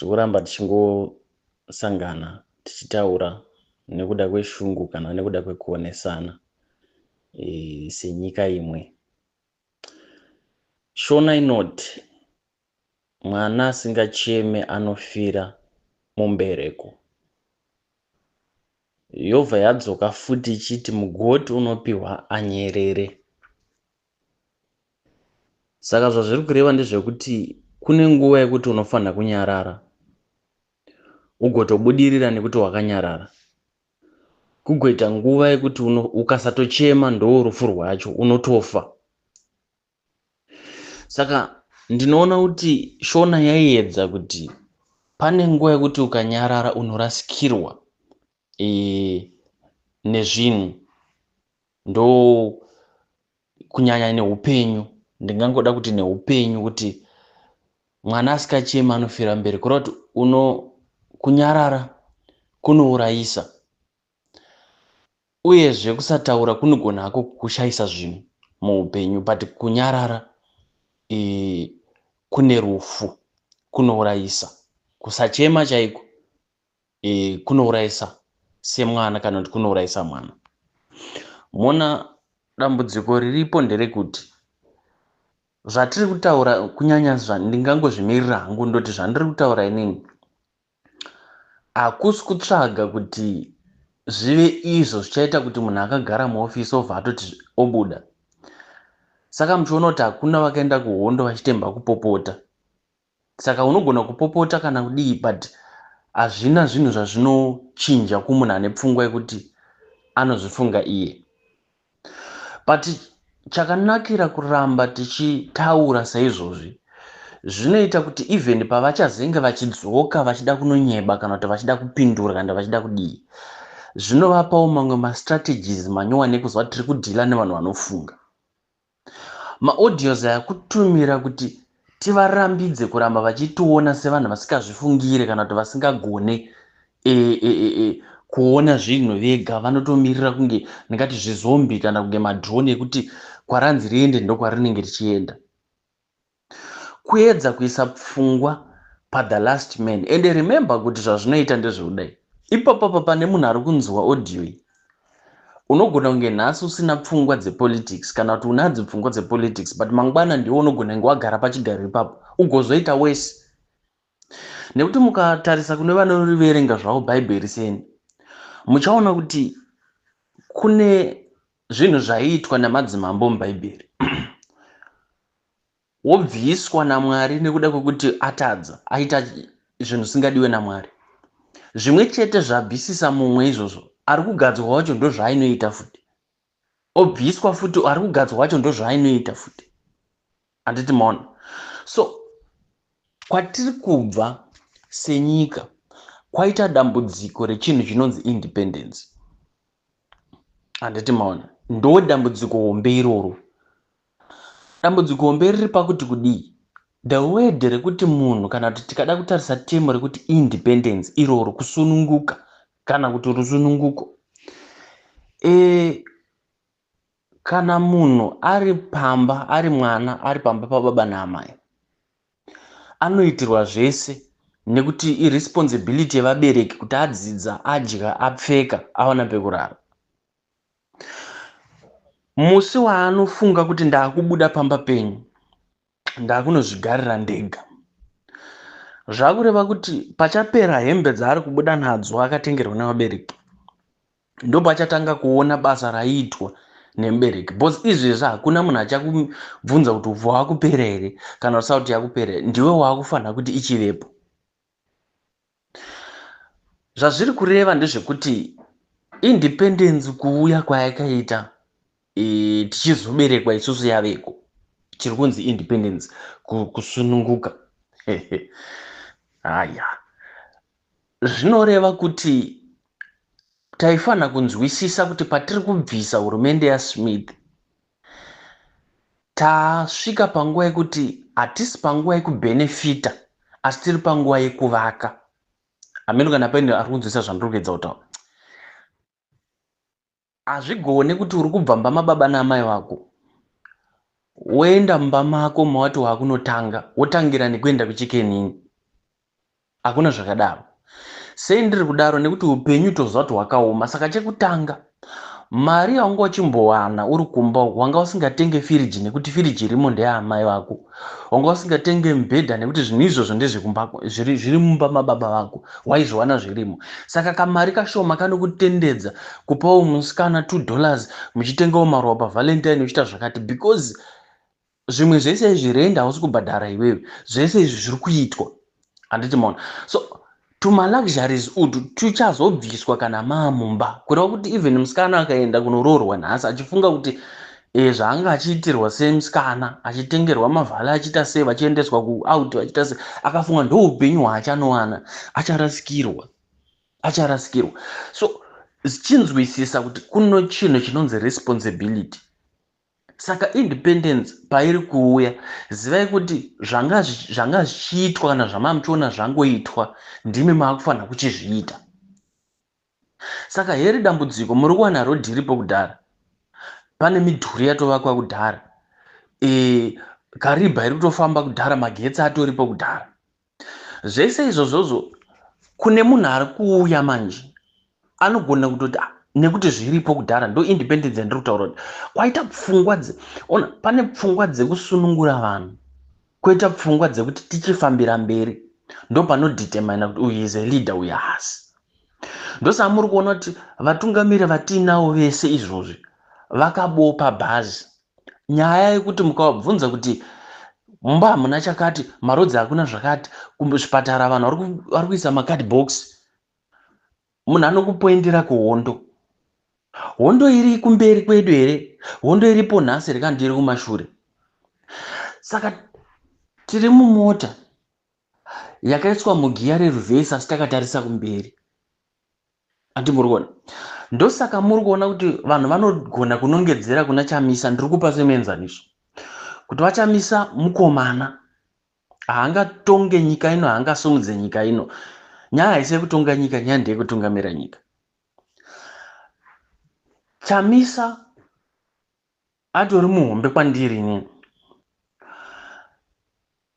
zvekuramba tichingosangana tichitaura nekuda kweshungu kana nekuda kwekuonesana senyika imwe. Shona inoti mwana asingacheme anofira mumbereko. Yobva yadzoka futi ichiti mugoti unopiwa anyerere. Saka zvazviri kureva ndezvekuti kune nguva yekuti unofanira kunyarara ugotobudirira nekuti wakanyarara. Kugoita nguva yekuti ukasatochema ndo rufu rwacho unotofa. Saka ndinoona kuti Shona yaiedza kuti pane nguva yekuti ukanyarara unorasikirwa nezvinhu, ndo kunyanya neupenyu. Ndingangoda kuti neupenyu kuti mwana asikachema anofira mberi, kureva kuti kunyarara kunourayisa. Uyezve kusataura kunogona hako kushayisa zvinhu muupenyu, but kunyarara kune rufu, kunourayisa. Kusachema chaiko kunourayisa semwana kana kuti kunourayisa mwana. Mona dambudziko riripo nderekuti zvatiri kutaura, kunyanya ndingangozvimirira hangu ndoti zvandiri kutaura inini hakusi kutsvaga kuti zvive izvo zvichaita kuti munhu akagara muofisi obva atoti obuda. Saka muchiona kuti hakuna vakaenda kuhondo vachitemba kupopota. Saka unogona kupopota kana kudii, but hazvina zvinhu zvazvinochinja kumunhu ane pfungwa yekuti anozvifunga iye. But chakanakira kuramba tichitaura saizvozvi, zvinoita kuti even pavachazenge vachidzoka vachida kunonyeba kana kuti vachida kupindura kana vachida kudii, zvinovapawo mamwe mastrategies manyuwa nekuzva tiri kudhila nevanhu vanofunga. Maaudios aya kutumira kuti tivarambidze kuramba vachitiona sevanhu vasikazvifungire kana kuti vasingagone kuona zvinhu vega, vanotomirira kunge ndingati zvizombi kana kunge madrone ekuti kwaranzi riende ndokwarinenge richienda. Kuedza kuisa pfungwa paThe Last Man. And remember kuti zvazvinoita ndezveudai. Ipapo pane munhu ari kunzwa audio iyi, unogona kunge nhasi usina pfungwa dzepolitics kana kuti unadzo pfungwa dzepolitics, but mangwana ndiwo unogona kunge wagara pachigaro ipapo ugozoita wese. Nekuti mukatarisa kune vanoriverenga zvavo bhaibheri seni, muchaona kuti kune zvinhu zvaiitwa namadzimambo mubhaibheri wobviswa naMwari nekuda kwekuti atadza, aita zvinhu zvisingadiwe naMwari. Zvimwe chete zvabvisisa mumwe izvozvo, ari kugadzwa wacho ndo zvaainoita futi. Obviswa futi, ari kugadzwa wacho ndo zvaainoita futi. Handiti maona. So kwatiri kubva senyika kwaita dambudziko rechinhu chinonzi independence. Handiti maona. Ndo dambudziko hombe iroro. Dambudziko hombe riri pakuti kudii, the word rekuti munhu kana kuti tikada kutarisa temo rekuti independence iroro, kusununguka kana kuti rusununguko. Kana munhu ari pamba, ari mwana, ari pamba pababa naamai, anoitirwa zvese nekuti irresponsibility yevabereki kuti adzidza, adya, apfeka, awana pekurara. Musi waanofunga kuti ndaakubuda pamba penyu, ndaakunozvigarira ndega, zvakureva kuti pachapera hembe dzaari kubuda nadzo akatengerwa navabereki, ndo pachatanga kuona basa raiitwa nemubereki. Because izvezvi hakuna munhu achakubvunza kuti ubva wakupera here kana usauti yakupera here, ndiwe waakufanira kuti ichivepo. Zvazviri kureva ndezvekuti independence kuuya kwayakaita tichizoberekwa isusu yaveko, chiri kunzi independence, kusununguka. Haya, zvinoreva kuti taifanira kunzwisisa kuti patiri kubvisa hurumende yaSmith, tasvika panguva yekuti hatisi panguva yekubhenefita, asi tiri panguva yekuvaka. Hameno kana paine ari kunzwisisa zvandiri kuedza kutaura. Hazvigone kuti uri kubva mumba mababa naamai vako, woenda mumba mako mawati waakunotanga, wotangira nekuenda kuchikenini. hakuna zvakadaro. Sei ndiri kudaro? Nekuti upenyu toziva kuti hwakaoma. Saka chekutanga, mari yaunga uchimbowana uri kumba uku, wanga usingatenge firiji nekuti firiji irimo ndeyaamai vako, wanga usingatenge mubhedha nekuti zvinhu izvozvo zviri mumba mababa vako, waizviwana zvirimo. Saka kamari kashoma kanokutendedza kupawo musikana $2 muchitengawo maruva pavalentine uchita zvakati, because zvimwe zvese izvi renda hausi kubhadhara iwewe, zvese izvi zviri kuitwa. Handiti maona. So tuma-luxuries utu tuchazobviswa kana maamumba, kureva kuti even musikana akaenda kunoroorwa nhasi achifunga kuti zvaanga achiitirwa semusikana, achitengerwa mavhale achiita sei, vachiendeswa kuout vachiita sei, akafunga ndoupenyu hwaachanowana, acharasikirwa. So chinzwisisa kuti kuno chinhu chinonzi responsibility. Saka independence pairi kuuya, zivai kuti zvanga zvichiitwa kana zvamamuchiona zvangoitwa ndimi maakufanira kuchizviita. Saka heri dambudziko muri kuwana rodhi ripo kudhara, pane midhuri yatovakwa kudhara, karibha iri kutofamba kudhara, magetsi atoripo kudhara. Zvese izvozvozvo kune munhu ari kuuya manje anogona kutoti nekuti zviripo kudhara, ndo independence yandiri kutaura kuti kwaita pfungwa ona, pane pfungwa dzekusunungura vanhu, kwoita pfungwa dzekuti tichifambira mberi ndo panodhitemana kuti uyu is a leader, uyu haasi. Ndosaka muri kuona kuti vatungamiri vatinavo vese izvozvi vakabopa bhazi. Nyaya yekuti mukavabvunza kuti mumba hamuna chakati, marodzi hakuna zvakati, kuzvipatara vanhu vari kuisa makadhibhokisi, munhu anokupoindira kuhondo. Hondo iri kumberi kwedu here? Hondo iripo nhasi reka ndiri kumashure. Saka tiri mumota yakaiswa mugiya reruvhesi asi takatarisa kumberi. Ati muri kuona? Ndosaka muri kuona kuti vanhu vanogona kunongedzera kuna Chamisa. Ndiri kupa semuenzaniso kuti vaChamisa mukomana, haangatonge nyika ino, haangasumudze nyika ino. Nyaya haisi yekutonga nyika, nyaya ndeyekutungamira nyika. Chamisa atori muhombe kwandiri inini,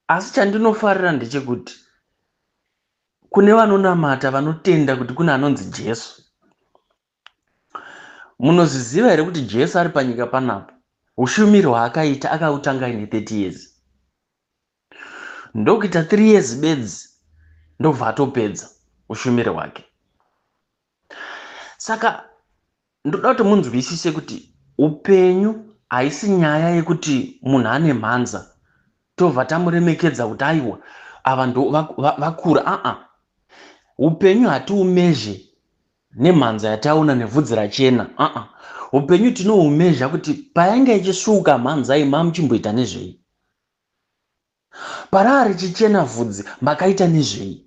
asi chandinofarira ndechekuti kune vanonamata, vanotenda kuti kuna anonzi Jesu. Munozviziva here kuti Jesu ari panyika panapa, ushumiri hwaakaita akautanga aine 30 years, ndokuita 3 years bedzi ndobva atopedza ushumiri hwake. Saka ndoda kuti munzwisise kuti upenyu haisi nyaya yekuti munhu ane mhanza tobva tamuremekedza kuti aiwa ava ndo vakura. Upenyu hatiumezhe nemhanza yataona nevhudzi rachena. Upenyu tinoumezha kuti payange ichisvuka mhanza iyi mamuchimboita nezvei, parari chichena vhudzi makaita nezvei.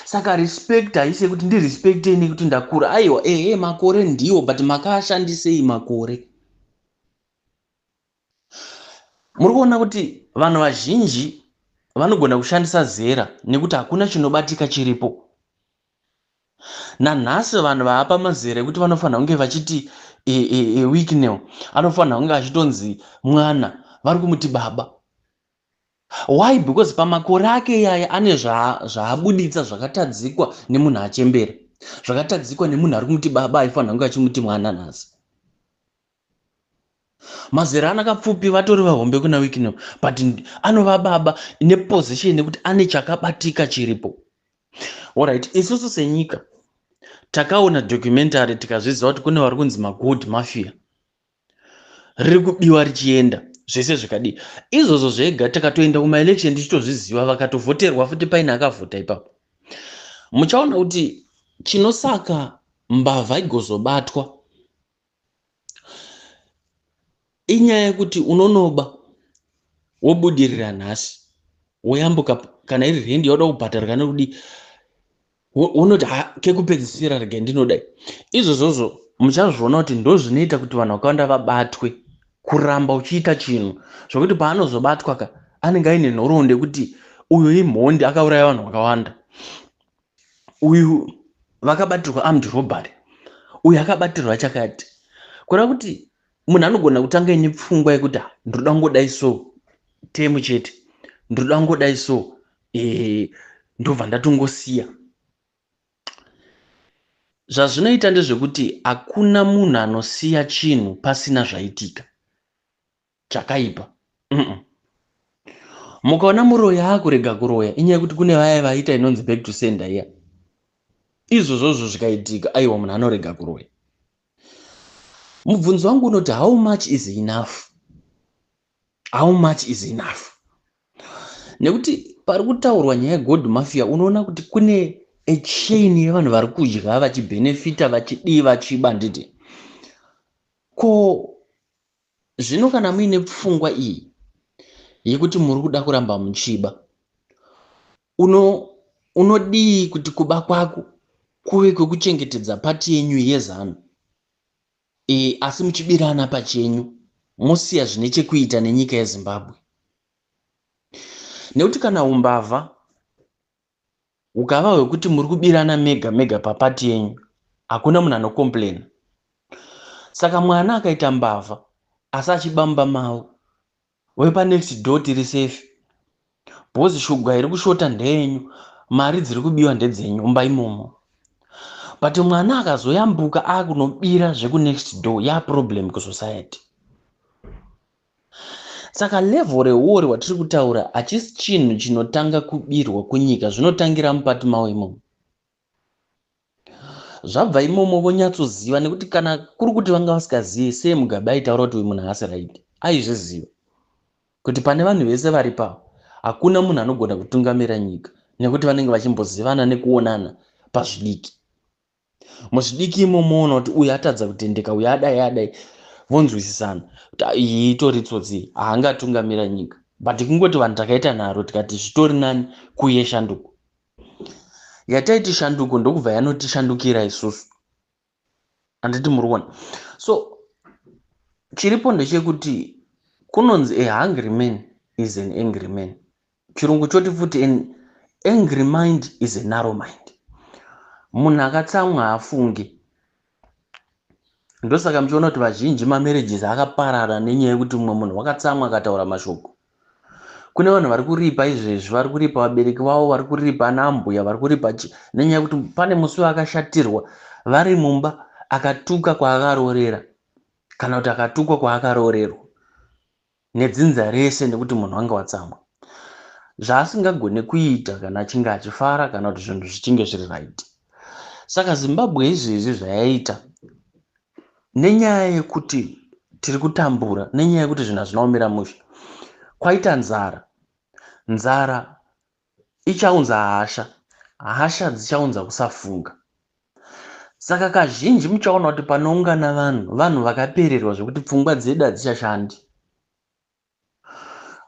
Saka respect haisi yekuti ndirespekteni kuti ndakura, aiwa makore ndiwo, but makaashandisei makore? Muri kuona kuti vanhu vazhinji vanogona kushandisa zera nekuti hakuna chinobatika chiripo. Nanhasi vanhu vaapa mazera ekuti vanofanira kunge vachiti weakness, anofanira kunge achitonzi mwana, vari kumuti baba. Why? Because pamakore ake iyaya ane zvaabuditsa zvakatadzikwa nemunhu achembera, zvakatadzikwa nemunhu ari kumuti baba aifanira kunge achimuti mwana nhasi. Mazera anakapfupi vatori vahombe kuna weakness, but anova baba neposition yekuti ane chakabatika chiripo. Alright, isusu senyika takaona documentary tikazviziva kuti kune vari kunzi magold mafia riri kubiwa richienda zvese zvikadii. Izvozvo zvega takatoenda kumaelection tichitozviziva, vakatovhoterwa futi paine akavhota ipapo. Muchaona kuti chinosaka mbavha igozobatwa inyaya yekuti unonoba wobudirira nhasi woyambuka, kana iri rendi yauda kubhadhara kana kudi, unoti kekupedzisira rege ndinodai. Izvozvozvo muchazviona kuti ndo zvinoita kuti vanhu vakawanda vabatwe, kuramba uchiita chinhu zvokuti paanozobatwa anenge aine nhoroondo yekuti uyu imhondi, akauraya vanhu vakawanda, uyu vakabatirwa armed robbery, uyu akabatirwa chakati. Kureva kuti munhu anogona kutanga ine pfungwa yekuti ndoda ngodai so temu chete, ndoda ngodai so ndobva ndatongosiya. Zvazvinoita ndezvekuti hakuna munhu anosiya chinhu pasina zvaitika chakaipa. Mukaona muroya akurega kuroya, inyaya yekuti kune vaya vaita inonzi back to sender iya. Izvozvozvo zvikaitika, aiwa munhu anorega kuroya. Mubvunzo wangu unoti how much is enough? How much is enough? Nekuti pari kutaurwa nyaya yegold mafia, unoona kuti kune a chain yevanhu vari kudya vachibhenefita vachidii vachiba nditi. Ko zvino kana muine pfungwa iyi yekuti muri kuda kuramba muchiba, unodii kuti kuba kwako kuve kwekuchengetedza pati yenyu yezano, asi muchibirana pachenyu mosiya zvine chekuita nenyika yeZimbabwe. Nekuti kana umbavha ukava hwekuti muri kubirana mega mega papati yenyu, hakuna munhu anokomplaina. Saka mwana akaita mbavha asi achibamba mavo, wepa next door tiri safe, bhozi shugwa iri kushota ndeyenyu, mari dziri kubiwa ndedzenyu mumba imomo. But mwana akazoyambuka akunobira zveku next door, ya problem kusociety. Saka level rewori watiri kutaura hachisi chinhu chinotanga kubirwa kunyika, zvinotangira mupati mavo imomo. Zvabva imomo vonyatsoziva, nekuti kana kuri kuti vanga vasikazivi, sei Mugabe aitaura kuti uyu munhu haasi right, aizviziva kuti pane vanhu vese vari pavo hakuna munhu anogona kutungamira nyika, nekuti vanenge vachimbozivana nekuonana pazvidiki. Muzvidiki imomo ona kuti uyu atadza kutendeka, uyu adai, vonzwisisana kuti iyi itori tsotsi, haangatungamira nyika. But kungoti vanhu takaita nharo tikati zvitori nani kuuye shanduko. Yataiti shanduko ndokubva yanotishandukira isusu. Handiti murikuona. So chiripo ndechekuti kunonzi a hungry man is an angry man. Chirungu choti futi an angry mind is a narrow mind. Munhu akatsamwa haafungi. Ndosaka muchiona kuti vazhinji mamarriages akaparara nenyaya yekuti mumwe munhu wakatsamwa akataura mashoko. Kune vanhu vari kuripa izvezvi, vari kuripa vabereki vavo, vari kuripa ana mbuya, vari kuripa nenyaya yekuti pane musi wakashatirwa vari mumba akatuka kwaakarorera, kana kuti akatukwa kwaakarorerwa nedzinza rese nekuti munhu wanga watsamwa. Zvaasingagone kuita kana achinge achifara kana kuti zvinhu zvichinge zviri right. Saka Zimbabwe izvezvi zvayaita nenyaya yekuti tiri kutambura, nenyaya yekuti zvinhu hazvina kumira mushe, kwaita nzara. Nzara ichaunza hasha dzichaunza kusafunga. Saka kazhinji muchaona kuti panoungana vanhu vakapererwa zvekuti pfungwa dzedu hadzichashandi.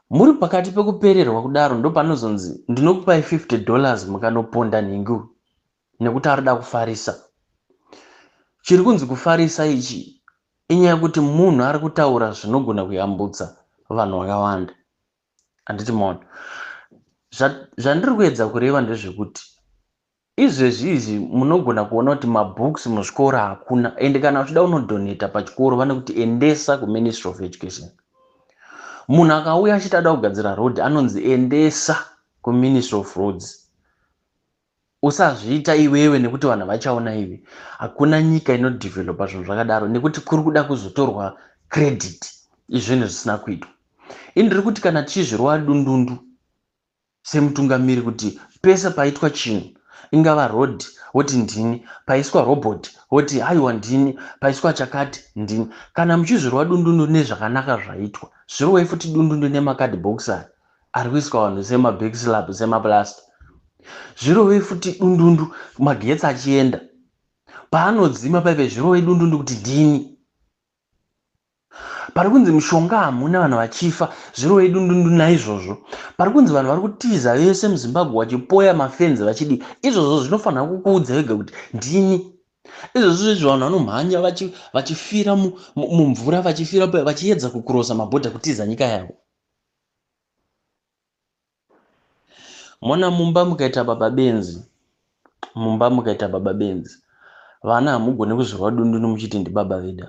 Muri pakati pekupererwa kudaro ndo panozonzi ndinokupai $50 mukanoponda nhingu, nekuti arida kufarisa. Chiri kunzi kufarisa ichi inyaya yekuti munhu ari kutaura zvinogona kuyambutsa vanhu vakawanda. Handiti maona. Zvandiri kuedza kureva ndezvekuti izvezvi munogona kuona kuti mabooks muzvikoro hakuna, ende kana uchida unodoneta pachikoro vane kuti endesa kuMinistry of Education. Munhu akauya achitada kugadzira road anonzi endesa kuMinistry of Roads. Usazviita iwewe nekuti vanhu vachaona iwe. Hakuna nyika inodevelopa zvinhu zvakadaro nekuti kuri kuda kuzotorwa credit izvinhu zvisina kuitwa. Ndiri kuti kana tichizvirwa dundundu semutungamiri kuti pese paitwa chinhu, ingava road woti ndini, paiswa robot woti haiwa ndini, paiswa chakati ndini. Kana muchizvirwa dundundu nezvakanaka zvaitwa, zvirowei futi dundundu nemakadhibhokisi ari kuiswa vanhu semabekslab semaplasta. Zvirowei futi dundundu magetsi achienda, paanodzima paive zvirowei dundundu kuti ndini. Pari kunzi mishonga hamuna vanhu vachifa, zvirowei dundundu naizvozvo. Pari kunzi vanhu vari kutiza vese muZimbabwe vachipoya mafenzi vachidi, izvozvo zvinofanira kukuudza wega kuti ndini. Izvozvo vanhu vanomhanya vachifira mumvura, vachifira vachiedza kukurosa mabhodha kutiza nyika yavo. Mona mumba mukaita baba benzi, vana hamugone kuzvirwa dundundu muchiti ndi baba vedu.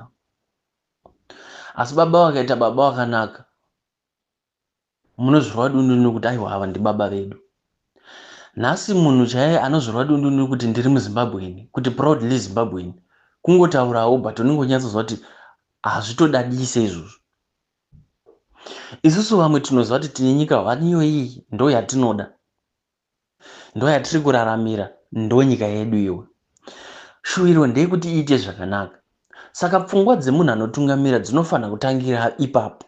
Asi baba wakaita baba wakanaka, munozvirwa dundundu kuti aiwa ava ndi baba vedu. nhasi munhu chaiye anozorwa dundundu kuti ndiri muzimbabweni, kuti proudly zimbabweni, kungotaurawo but unenge unyatsozwa kuti hazvitodadise izvozvo. Isusu vamwe tinoziva kuti tine nyika hwaniyo iyi ndo yatinoda, ndo yatiri kuraramira, ndo nyika yedu iwe. Shuwiro ndeyekuti iite zvakanaka. Saka pfungwa dzemunhu anotungamira dzinofanira kutangira ipapo.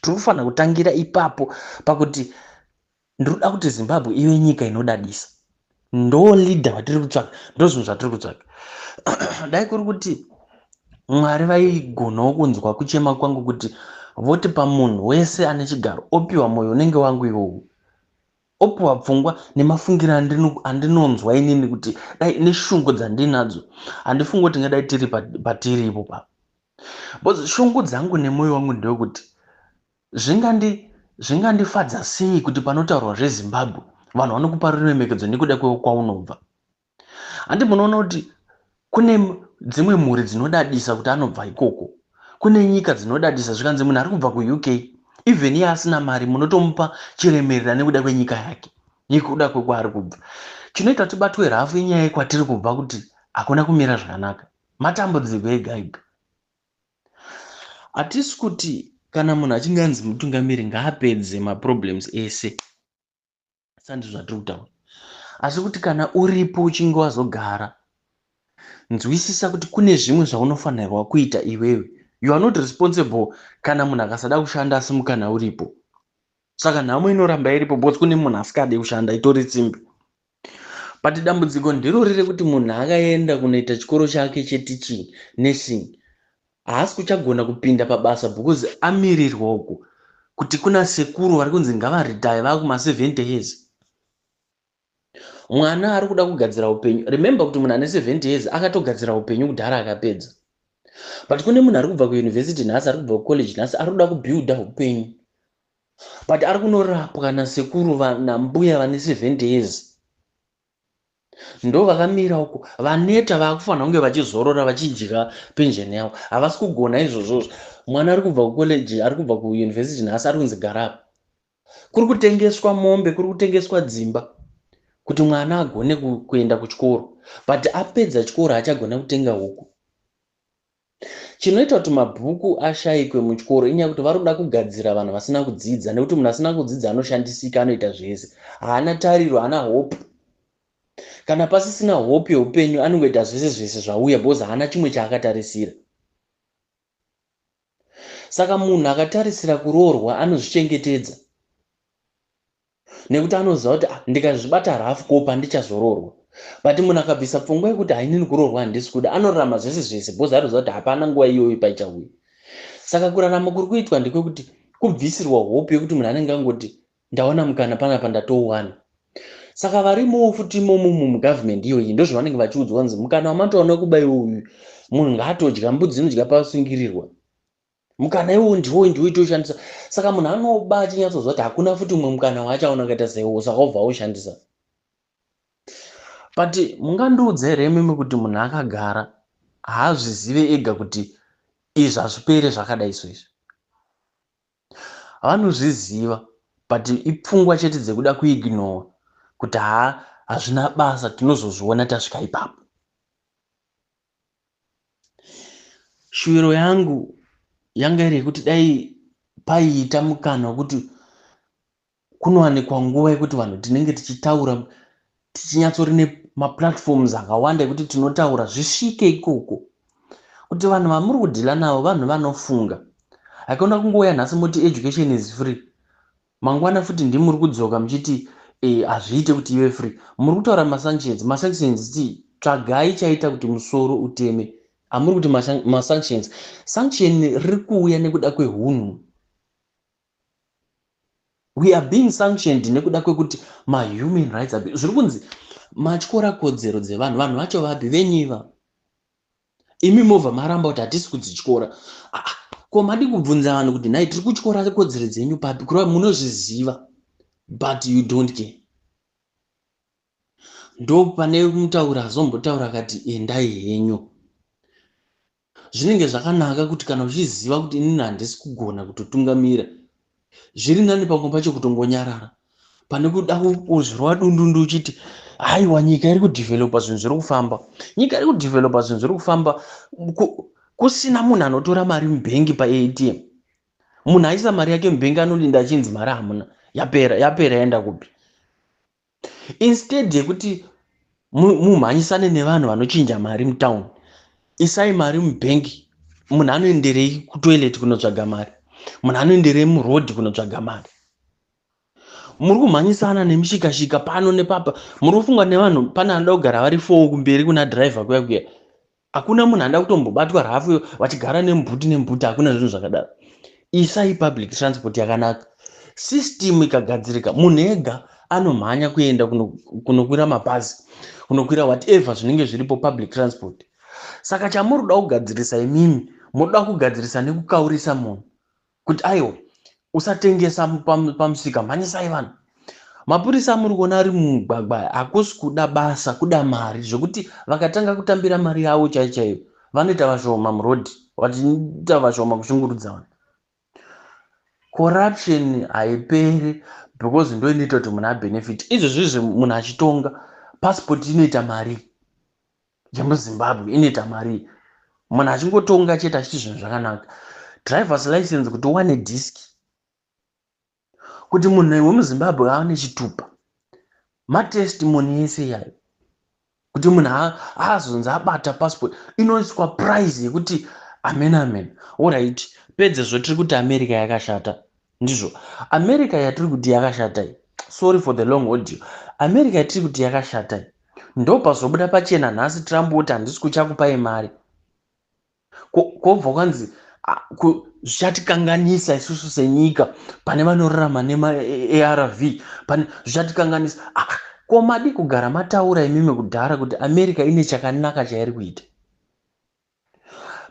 Tinofanira kutangira ipapo pakuti ndinoda kuti Zimbabwe ive nyika inodadisa. Ndo leader watiri kutsvaka, ndo zvinhu zvatiri kutsvaka. Dai kuri kuti Mwari vaigonawo kunzwa kuchema kwangu kuti votipa munhu wese ane chigaro opiwa mwoyo unenge wangu iwowu, opiwa pfungwa nemafungiro andinonzwa inini, kuti dai neshungu dzandinadzo handifungi kuti ngadai tiri patiri ipo pa. Because shungu dzangu nemwoyo wangu ndeyekuti zvingandifadza sei kuti panotaurwa zveZimbabwe vanhu vanokupa ruremekedzo nekuda kwaunobva. Handi munoona kuti kune dzimwe mhuri dzinodadisa kuti anobva ikoko, kune nyika dzinodadisa zvikanzi munhu ari kubva kuUK, even iye asina mari munotomupa chiremerera nekuda kwenyika yake, nekuda kwekwaari kubva. Chinoita tibatwe rafu inyaya yekwatiri kubva kuti hakuna kumira zvakanaka, matambudziko ega ega. Hatisi kuti kana munhu achinge anzi mutungamiri ngaapedze maproblems ese, sandi zvatiri kutaura, asi kuti kana uripo uchinge wazogara, nzwisisa kuti kune zvimwe zvaunofanirwa kuita iwewe. You are not responsible kana munhu akasada kushanda asi mukana uripo. Saka nhamo inoramba iripo because kune munhu asikade kushanda, itori tsimbi. But dambudziko ndiro riri kuti munhu akaenda kunoita chikoro chake cheteaching, nursing, haasi kuchagona kupinda pabasa because amirirwa uku kuti kuna sekuru vari kunzi ngavaritaye vaakuma 70 years. Mwana ari kuda kugadzira upenyu. Remember kuti munhu ane 70 years akatogadzira upenyu kudhara akapedza. But kune munhu ari kubva kuuniversity nhasi, ari kubva kucollege nhasi, ari kuda kubuilda upenyu. But ari kunorapwa nasekuru nambuya vane 70 years. Ndo vakamira uko, vaneta vakufanira kunge vachizorora vachidya pension yavo. Havasi kugona izvozvo. Mwana ari kubva kucollege, ari kubva kuuniversity nhasi, ari kunzi gara. Kuri kutengeswa mombe, kuri kutengeswa dzimba kuti mwana agone kuenda kuchikoro, but apedza chikoro achagona kutenga huku. Chinoita kuti mabhuku ashayikwe muchikoro inyaya kuti vari kuda kugadzira vanhu vasina kudzidza, nekuti munhu asina kudzidza anoshandisika, anoita zvese, haana tariro, haana hope. Kana pasisina hope yeupenyu anongoita zvese zvauya because haana chimwe chaakatarisira. Saka munhu akatarisira kuroorwa anozvichengetedza, nekuti anoziva kuti ndikazvibata rafu kopa ndichazoroorwa. But munhu akabvisa pfungwa yekuti hainini kuroorwa handisi kuda, anorarama zvese because anoziva kuti hapana nguva iyoyo paichauya. Saka kurarama kuri kuitwa ndekwekuti kubvisirwa hope yekuti munhu anenge angoti ndaona mukana panapa ndatouwana. Saka varimo futi imomo mugavhmendi iyoyi ndozvavanenge vachiudzwa kunzi mukana wamatoona kubayiwa uyu munhu ngaatodya, mbudzi inodya pasungirirwa. Mukana iwo ndiwo itoshandisa. Saka munhu anoba achinyatsozwa kuti hakuna futi umwe mukana waachaona kaita saiwo, saka obva oshandisa. But mungandiudza here mimi kuti munhu akagara haazvizive ega kuti izvi hazvipere zvakadai soizvi? Vanozviziva but ipfungwa chete dzekuda kuignore kuti hazvina basa, tinozozviona tasvika ipapo. Shuwiro yangu yanga iri yekuti dai paiita mukana wekuti kunowanikwa nguva yekuti vanhu tinenge tichitaura tichinyatsori nemaplatforms akawanda ekuti tinotaura zvisvike ikoko, kuti vanhu vamuri kudhila navo vanhu vanofunga. Hakuna kungoya nhasi muti education is free, mangwana futi ndimuri kudzoka muchiti hazviite kuti ive free. Muri kutaura masanctions ti tsvagai chaita kuti musoro uteme. Hamuri kuti masanctions. Sanction riri kuuya nekuda kwehunhu. We are being sanctioned nekuda kwekuti human rights abuse. Zviri kunzi matyora kodzero dzevanhu, vanhu vacho vapi venyiva. Imi mobva maramba kuti hatisi kudzityora. Ko madi kubvunza vanhu kuti nhai tiri kutyora kodzero dzenyu papi, kureva munozviziva but you don't care. Ndo pane mutaura azombotaura akati endai henyu. Zvinenge zvakanaka kuti kana uchiziva kuti inini handisi kugona kutotungamira, zviri nani pamwe pacho kutongonyarara. pane kuda kuzvirwa dundundu uchiti haiwa nyika iri kudhivhelopa zvinhu zviri kufamba. Nyika iri kudhivhelopa zvinhu zviri kufamba kusina munhu anotora mari mubhengi paATM. Munhu aisa mari yake mubhengi anolinda achinzi mari hamuna, yapera yaenda kupi. Instead yekuti mumhanyisane nevanhu vanochinja mari mutauni, isai mari mubhengi. Munhu anoenderei kutoileti kunotsvaga mari, munhu anoenderei murodhi kunotsvaga mari. Muri kumhanyisana nemishikashika pano nepapa. Muri kufunga nevanhu pane anoda kugara vari 4 kumberi kuna dhiraivha kuya kuya. Hakuna munhu anoda kutombobatwa hafu vachigara nembuti, hakuna zvinhu zvakadaro. Isai public transport yakanaka. System ikagadzirika, munhu ega anomhanya kuenda kunokwira mabhazi, kunokwira whatever zvinenge zviripo public transport. Saka chamuri kuda kugadzirisa imimi, munoda kugadzirisa nekukaurisa munhu kuti aiwa usatengesa pamusika, mhanyisai vanhu. Mapurisa muri kuona ari mumugwagwa hakusi kuda basa, kuda mari, zvokuti vakatanga kutambira mari yavo chaiyo vanoita vashoma murodhi, vachita vashoma kushungurudza vanhu. Corruption haiperi because ndo inoita kuti munhu abenefit. Izvozvizvi munhu achitonga passport inoita mari yemuZimbabwe, inoita mari. Munhu achingotonga chete achiti zvinhu zvakanaka. Driver's license kuti uwane diski, kuti munhu wemuZimbabwe awane chitupa, matestimony ese yayo, kuti munhu azonzi abata passport inoiswa price yekuti amen. Alright, pedzezvo tiri kuti America yakashata. Ndizvo America yatiri kuti yakashata. Sorry for the long audio. America yatiri kuti yakashata. Ndo pazobuda pachena nhasi Trump kuti handisi kuchakupai mari. Kobva kwanzi zvichatikanganisa isusu senyika, pane vanorarama nema-ARV, pane zvichatikanganisa. Ko madi kugara mataura imimi kudhara kuti America ine chakanaka chairi kuita.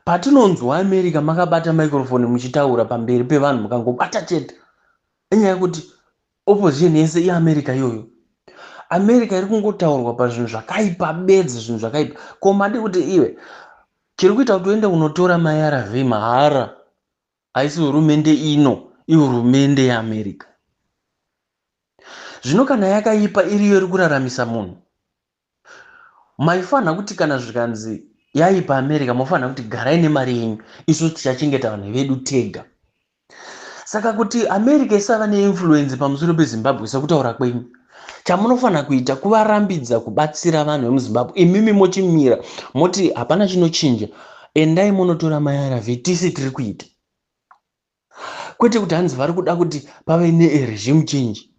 Patinonzwa America makabata microphone muchitaura pamberi pevanhu mukangobata chete, enyaya yekuti opposition yese iAmerica iyoyo. America iri kungotaurwa pazvinhu zvakaipa bedzi, zvinhu zvakaipa. Ko madi kuti iwe chiri kuita kuti uende kunotora ma-ARV mahara, haisi hurumende ino, ihurumende yeAmerica. Zvino kana yakaipa iriyo iri kuraramisa munhu, maifanha kuti kana zvikanzi yaipa America, mofanha kuti garai nemari yenyu, isu tichachengeta vanhu vedu tega. Saka kuti America isava neinfluence pamusoro peZimbabwe sekutaura kwenyu, chamunofanha kuita kuvarambidza kubatsira vanhu vemuZimbabwe. Imimi mochimira moti hapana chinochinja, endai munotora ma-ARV, tisi tiri kuita. Kwete kuti hanzi vari kuda kuti pave ne-regime change.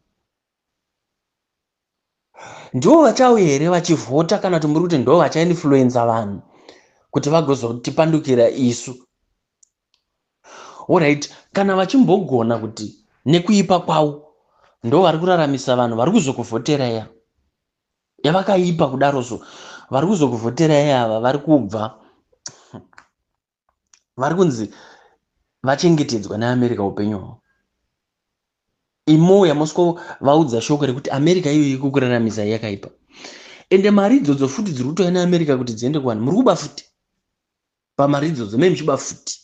Ndivo vachauya here vachivhota kana kuti muri kuti ndo vachainfluenza vanhu kuti vagozotipandukira isu? Alright, kana vachimbogona kuti nekuipa kwavo ndo vari kuraramisa vanhu, vari kuzokuvhotera ya yavakaipa kudarozvo, vari kuzokuvhotera yava vari kubva, vari kunzi vachengetedzwa neAmerica upenyu hwavo. Imo yamosiko vaudza shoko rekuti America iyo iri kukuraramisa yakaipa. Ende mari idzodzo futi dziri kutoya neAmerica kuti dziende kuvanhu, muri kuba futi pamari idzodzo, mei muchiba futi.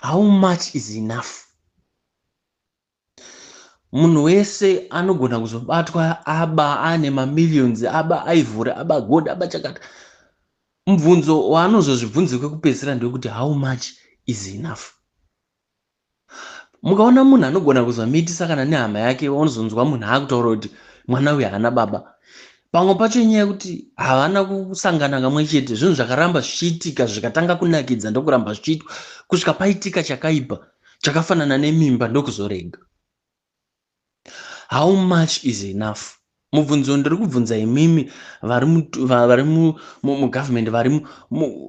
How much is enough? Munhu wese anogona kuzobatwa aba ane mamillions, aba aivhura, aba gold, aba chakata. Mubvunzo waanozozvibvunza kwekupedzisira ndewekuti how much is enough? Mukaona munhu anogona kuzomitisa kana nehama yake, unozonzwa munhu akutaura kuti mwana uyu haana baba. Pamwe pacho inyaya yekuti havana kusangana kamwe chete, zvinhu zvakaramba zvichiitika zvikatanga kunakidza ndokuramba zvichiitwa, kusvika paitika chakaipa chakafanana nemimba ndokuzorega. How much is enough? Mubvunzo ndiri kubvunza imimi vari mugovernment,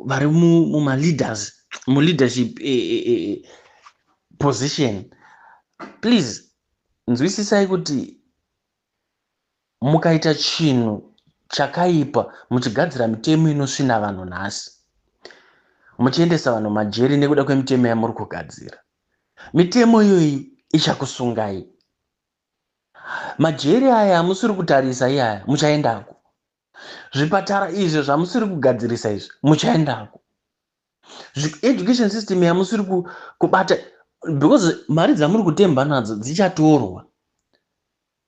vari mumaleaders, muleadership position. Please, nzwisisai kuti mukaita chinhu chakaipa, muchigadzira mitemo inosvina vanhu nhasi, muchiendesa vanhu majeri nekuda kwemitemo yamuri kugadzira, mitemo iyoyi ichakusungai. Majeri aya amusiri kutarisa iyaya muchaendako. Zvipatara izvi zvamusiri kugadzirisa izvi muchaendako. Education system yamusiri kubata because mari dzamuri kutemba nadzo dzichatorwa.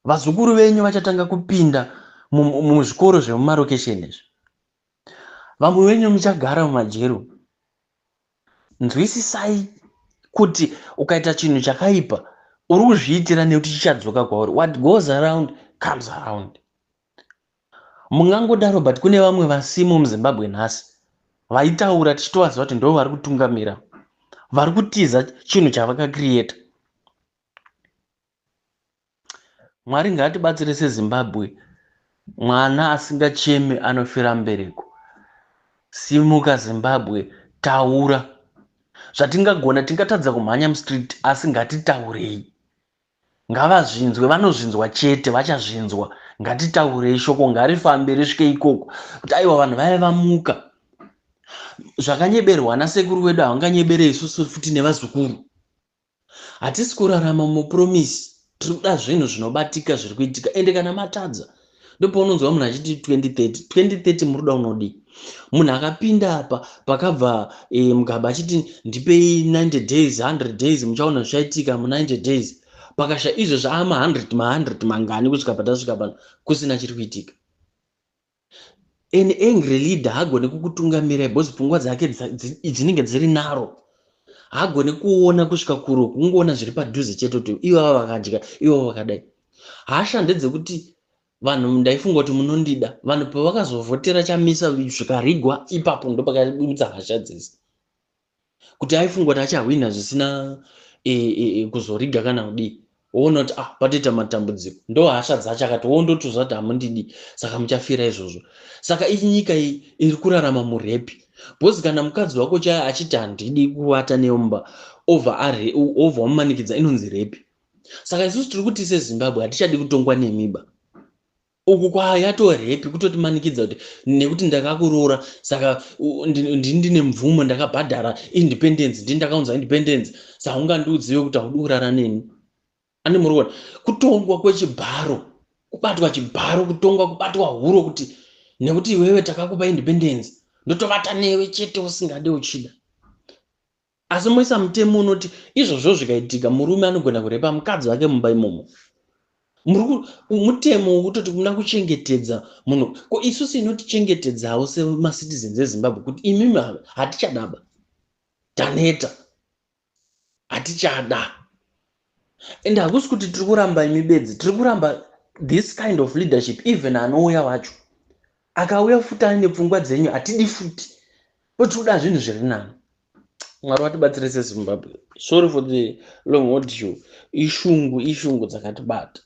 Vazukuru venyu vachatanga kupinda muzvikoro zvemumarokesheni izvi. Vamwe venyu muchagara mumajero. Nzwisisai kuti ukaita chinhu chakaipa uri kuzviitira nekuti chichadzoka kwauri. What goes around comes around. Mungangodaro but kune vamwe vasimo muZimbabwe nhasi vaitaura tichitovaziva kuti ndo vari kutungamira, vari kutiza chinhu chavakakrieta. Mwari ngaatibatsire seZimbabwe. Mwana asingacheme anofira mubereko. Simuka Zimbabwe, taura. Zvatingagona tingatadza kumhanya mustreet asi ngatitaurei. Ngavazvinzwe, vanozvinzwa chete, vachazvinzwa. Ngatitaurei, shoko ngarifambe risvike ikoko. Kuti aiwa vanhu vaya vamuka. Zvakanyeberwa nasekuru wedu havanganyeberei isusu futi nevazukuru. Hatisi kurarama mupromisi. Tiri kuda zvinhu zvinobatika zviri kuitika. Ende kana matadza ndopaunonzwa munhu achiti 2030 muri kuda unodii. Munhu akapinda apa pakabva Mugabe achiti ndipei 90 days 100 days muchaona zvichaitika mu90 days. Pakasha izvo zvaama 100 mangani kusvika patasvika pano kusina chiri kuitika. An angry leader hagone kukutungamira because pfungwa dzake dzinenge dziri naro. Hagone kuona kusvika kuro kungoona zviri padhuze chete kuti ivo vakadya ivo vakadai. Hashande dzekuti vanhu ndaifunga kuti munondida, vanhu pavakazovhotera chamisa zvikarigwa ipapo ndo pakabudisa hasha dzese. Kuti aifunga kuti achahwina zvisina kuzoriga kana kudii. Woona kuti patoita matambudziko. Ndo hasha dzacho akati wondotozva kuti hamundidi saka muchafira izvozvo. Saka iyi nyika iyi iri kurarama murepi. Bhozi kana mukadzi wako chaya achiti handidi kuvata neumba over wamumanikidza inonzi repi. Saka isusu tiri kuti seZimbabwe hatichadi kutongwa nemimba. Uku kwayatorepi kutotimanikidza kuti nekuti ndakakuroora saka ndine mvumo ndakabhadhara independence ndindakaunza independence saka ungandiudziwe kuti haudi kurara neni. Ani muri kuona kutongwa kwechibharo, kubatwa chibharo, kutongwa kubatwa huro kuti nekuti iwewe takakupa independence ndotovata newe chete usingade uchida. Asi moisa mutemo unoti izvozvo zvikaitika murume anogona kurepa mukadzi wake mumba imomo. Mutemo wekutoti muna kuchengetedza munhu. Ko isusu inotichengetedzawo semacitizens eZimbabwe kuti imimi hatichadaba. Taneta. Hatichada. Ende hakusi kuti tiri kuramba imi bedzi, tiri kuramba this kind of leadership. Even anouya wacho akauya futi ane pfungwa dzenyu hatidi futi. Tinoda zvinhu zviri nani. Mwari watibatsire seZimbabwe. Sorry for the long audio. Ishungu dzakatibata.